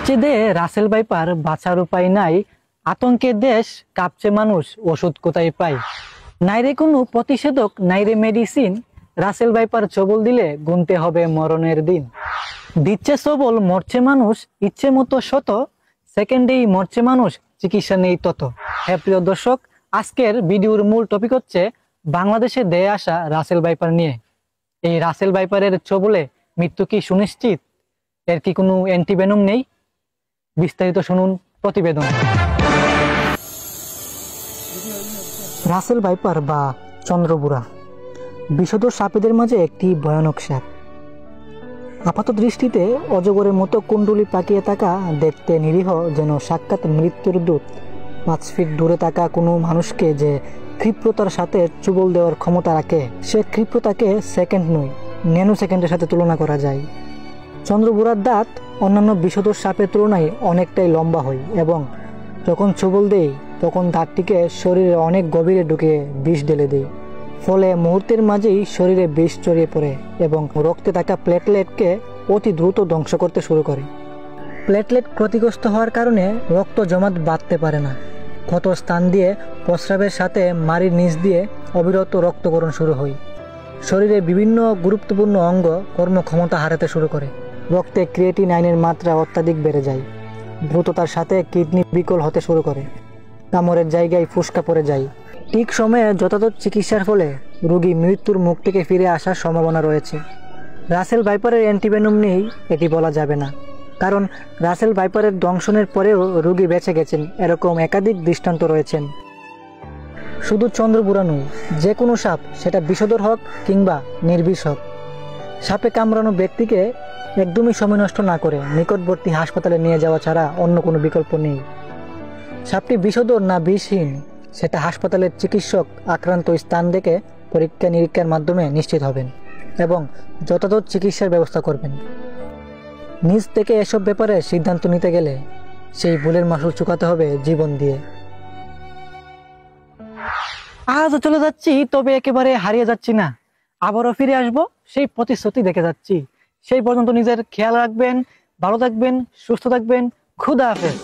উচ্ছেদে Russell viper বাঁচার উপায় নাই, আতঙ্কে দেশ কাঁপছে মানুষ, ওষুধ কোথায় পায়? নাইরে কোনো প্রতিষেধক, নাইরে মেডিসিন, রাসেল ভাইপার ছবল দিলে গুনতে হবে মরণের দিন। দিচ্ছে ছবল, মরছে মানুষ ইচ্ছে মতো শত, সেকেন্ডেই মরছে মানুষ, চিকিৎসা নেই তত। হ্যাঁ প্রিয় দর্শক, আজকের ভিডিওর মূল টপিক হচ্ছে বাংলাদেশে দেয়ে আসা রাসেল ভাইপার নিয়ে। এই রাসেল ভাইপারের ছবলে মৃত্যু কি সুনিশ্চিত? এর কি কোনো অ্যান্টিভেনম নেই? বিস্তারিত শুনুন প্রতিবেদন। রাসেল ভাইপার বা চন্দ্রবুড়া বিষধর সাপেদের মাঝে একটি ভয়ানক সাপ। আপাত দৃষ্টিতে অজগরের মতো কুণ্ডলি পাকিয়ে থাকা, দেখতে নিরীহ, যেন সাক্ষাৎ মৃত্যুর দূত। 5 ফিট দূরে থাকা কোনো মানুষকে যে ক্ষিপ্রতার সাথে চুবল দেওয়ার ক্ষমতা রাখে, সে ক্ষিপ্রতাকে সেকেন্ড নয়, ন্যানো সেকেন্ডের সাথে তুলনা করা যায়। চন্দ্রবুড়ার দাঁত অন্যান্য বিষধর সাপের তুলনায় অনেকটাই লম্বা হয় এবং যখন ছবল দেয় তখন দাঁতটিকে শরীরে অনেক গভীরে ঢুকে বিষ ঢেলে দেয়। ফলে মুহূর্তের মাঝেই শরীরে বিষ ছড়িয়ে পড়ে এবং রক্তে থাকা প্লেটলেটকে অতি দ্রুত ধ্বংস করতে শুরু করে। প্লেটলেট ক্ষতিগ্রস্ত হওয়ার কারণে রক্ত জমাট বাঁধতে পারে না। ক্ষত স্থান দিয়ে প্রস্রাবের সাথে মাড়ির নিচ দিয়ে অবিরত রক্তক্ষরণ শুরু হয়। শরীরে বিভিন্ন গুরুত্বপূর্ণ অঙ্গ কর্মক্ষমতা হারাতে শুরু করে। রক্তে ক্রিয়েটিনাইনের মাত্রা অত্যাধিক বেড়ে যায়। দ্রুততার সাথে কিডনি বিকল হতে শুরু করে। কামড়ের জায়গায় ফুসকা পড়ে যায়। ঠিক সময়ে যথাযথ চিকিৎসার ফলে রোগী মৃত্যুর মুখ থেকে ফিরে আসার সম্ভাবনা রয়েছে। রাসেল ভাইপারের অ্যান্টিভেনম নেই এটি বলা যাবে না, কারণ রাসেল ভাইপারের দংশনের পরেও রোগী বেঁচে গেছেন, এরকম একাধিক দৃষ্টান্ত রয়েছেন। শুধু চন্দ্রবুড়া নয়, যে কোনো সাপ, সেটা বিষধর হোক কিংবা নির্বিষ হোক, সাপে কামড়ানো ব্যক্তিকে একদমই সময় নষ্ট না করে নিকটবর্তী হাসপাতালে নিয়ে যাওয়া ছাড়া অন্য কোনো বিকল্প নেই। সাপটি বিষধর না বিষহীন সেটা হাসপাতালের চিকিৎসক আক্রান্ত স্থান দেখে পরীক্ষা নিরীক্ষার মাধ্যমে নিশ্চিত হবেন এবং যথাযথ চিকিৎসার ব্যবস্থা করবেন। নিজ থেকে এসব ব্যাপারে সিদ্ধান্ত নিতে গেলে সেই ভুলের মাসুল চুকাতে হবে জীবন দিয়ে। আজ চলে যাচ্ছি, তবে একেবারে হারিয়ে যাচ্ছি না। আবারও ফিরে আসবো, সেই প্রতিশ্রুতি দেখে যাচ্ছি। সেই পর্যন্ত নিজের খেয়াল রাখবেন, ভালো থাকবেন, সুস্থ থাকবেন। খুদা হাফেজ।